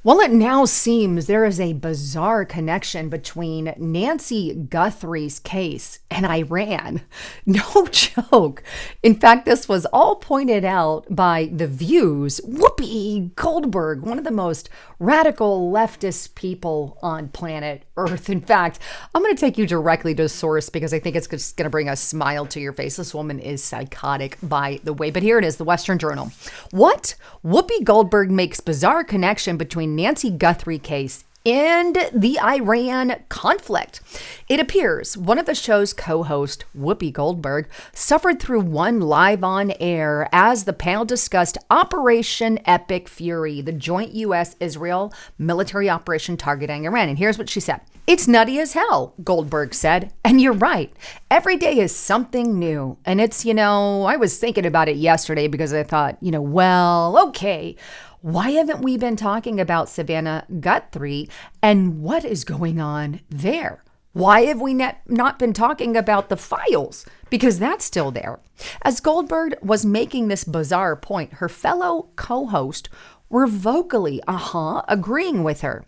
Well, it now seems there is a bizarre connection between Nacy Guthrie's case and Iran. No joke. In fact, this was all pointed out by The View's Whoopi Goldberg, one of the most radical leftist people on planet Earth. In fact, I'm going to take you directly to source because I think it's just going to bring a smile to your face. This woman is psychotic, by the way. But here it is, the Western Journal. What? Whoopi Goldberg makes bizarre connection between Nacy Guthrie case and the Iran conflict. It appears one of the show's co-host, Whoopi Goldberg, suffered through one live on air as the panel discussed Operation Epic Fury, the joint U.S.-Israel military operation targeting Iran. And here's what she said. It's nutty as hell, Goldberg said. And you're right. Every day is something new. And it's, I was thinking about it yesterday because I thought, okay, why haven't we been talking about Savannah Guthrie and what is going on there? Why have we not been talking about the files? Because that's still there. As Goldberg was making this bizarre point, her fellow co-host were vocally, agreeing with her.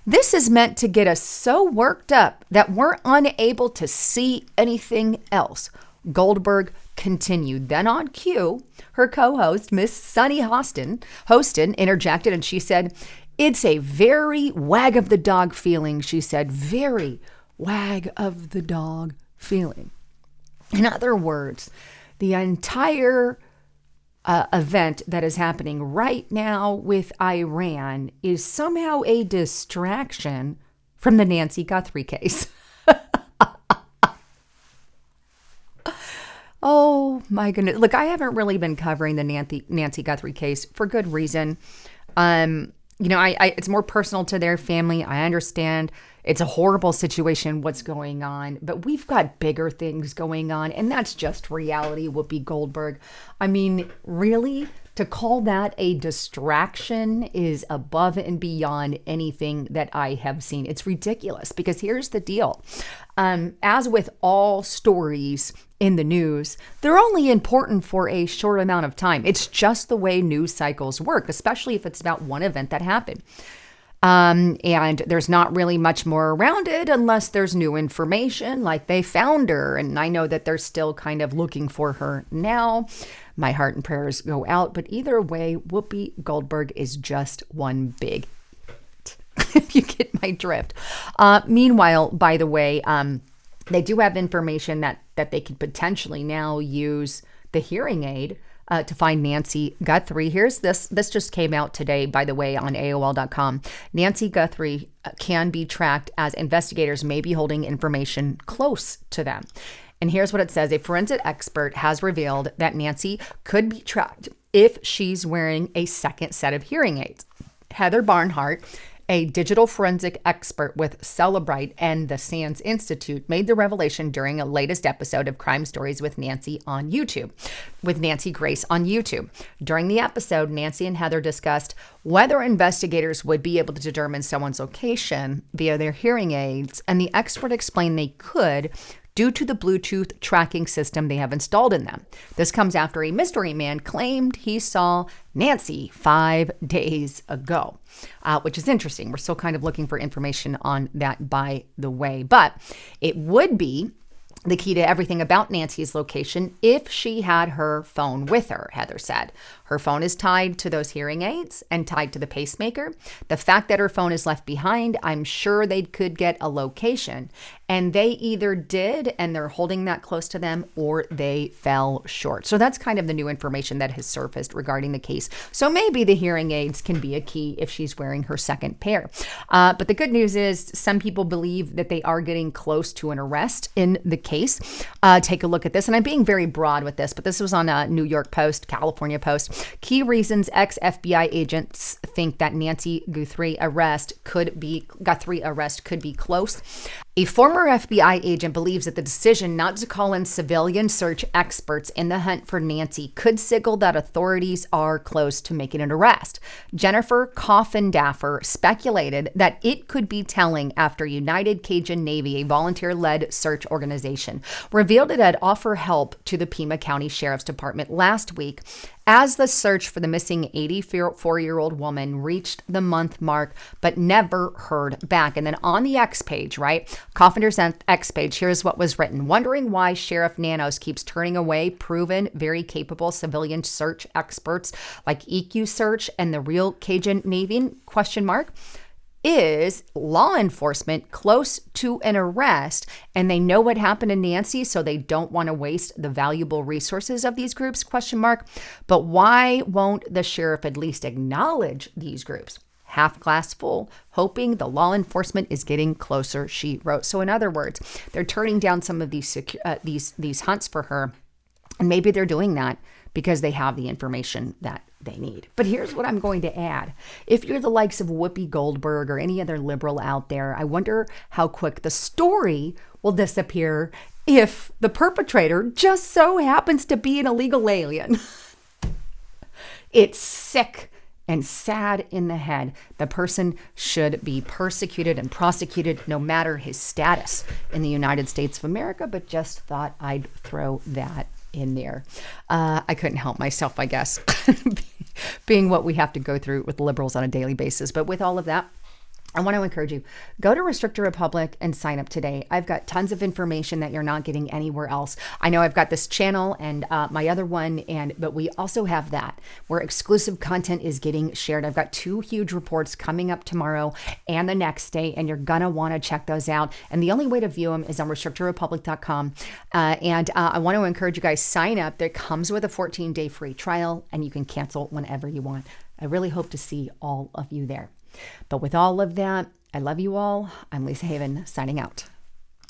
This is meant to get us so worked up that we're unable to see anything else. Goldberg continued. Then on cue, her co-host, Miss Sunny Hostin, interjected and she said, it's a very wag of the dog feeling, she said, very wag of the dog feeling. In other words, the entire event that is happening right now with Iran is somehow a distraction from the Nacy Guthrie case. Oh my goodness. Look, I haven't really been covering the Nacy Guthrie case for good reason. It's more personal to their family. I understand it's a horrible situation, what's going on, but we've got bigger things going on, and that's just reality, Whoopi Goldberg. I mean, really? To call that a distraction is above and beyond anything that I have seen. It's ridiculous because here's the deal. As with all stories in the news, they're only important for a short amount of time. It's just the way news cycles work, especially if it's about one event that happened. And there's not really much more around it unless there's new information, like they found her. And I know that they're still kind of looking for her now. My heart and prayers go out. But either way, Whoopi Goldberg is just one big if you get my drift. Meanwhile, by the way, they do have information that they could potentially now use the hearing aid to find Nacy Guthrie. Here's this. This just came out today, by the way, on AOL.com. Nacy Guthrie can be tracked as investigators may be holding information close to them. And here's what it says. A forensic expert has revealed that Nacy could be tracked if she's wearing a second set of hearing aids. Heather Barnhart, a digital forensic expert with Celebrite and the SANS Institute, made the revelation during a latest episode of Crime Stories with Nacy Grace on YouTube. During the episode, Nacy and Heather discussed whether investigators would be able to determine someone's location via their hearing aids, and the expert explained they could due to the Bluetooth tracking system they have installed in them. This comes after a mystery man claimed he saw Nacy 5 days ago, which is interesting. We're still kind of looking for information on that, by the way. But it would be the key to everything about Nacy's location if she had her phone with her, Heather said. Her phone is tied to those hearing aids and tied to the pacemaker. The fact that her phone is left behind, I'm sure they could get a location. And they either did, and they're holding that close to them, or they fell short. So that's kind of the new information that has surfaced regarding the case. So maybe the hearing aids can be a key if she's wearing her second pair. But the good news is some people believe that they are getting close to an arrest in the case. Take a look at this. And I'm being very broad with this, but this was on a New York Post, California Post. Key reasons ex-FBI agents think that Nacy Guthrie arrest could be close. A former FBI agent believes that the decision not to call in civilian search experts in the hunt for Nacy could signal that authorities are close to making an arrest. Jennifer Coffindaffer speculated that it could be telling after United Cajun Navy, a volunteer-led search organization, revealed it had offered help to the Pima County Sheriff's Department last week as the search for the missing 84-year-old woman reached the month mark, but never heard back. And then on the X page, right, Coffender's X page, here's what was written. Wondering why Sheriff Nanos keeps turning away proven, very capable civilian search experts like EQ Search and the Real Cajun Navy, ? Is law enforcement close to an arrest and they know what happened to Nacy, so they don't want to waste the valuable resources of these groups, ? But why won't the sheriff at least acknowledge these groups? Half glass full, hoping the law enforcement is getting closer, she wrote. So in other words, they're turning down some of these hunts for her, and maybe they're doing that because they have the information that they need. But here's what I'm going to add. If you're the likes of Whoopi Goldberg or any other liberal out there, I wonder how quick the story will disappear if the perpetrator just so happens to be an illegal alien. It's sick and sad in the head. The person should be persecuted and prosecuted no matter his status in the United States of America, but just thought I'd throw that in there. I couldn't help myself, I guess, being what we have to go through with liberals on a daily basis. But with all of that, I want to encourage you, go to Restrict a Republic and sign up today. I've got tons of information that you're not getting anywhere else. I know I've got this channel and my other one, but we also have that where exclusive content is getting shared. I've got 2 huge reports coming up tomorrow and the next day, and you're going to want to check those out. And the only way to view them is on restricttorepublic.com. I want to encourage you guys, sign up. That comes with a 14-day free trial, and you can cancel whenever you want. I really hope to see all of you there. But with all of that, I love you all. I'm Lisa Haven, signing out.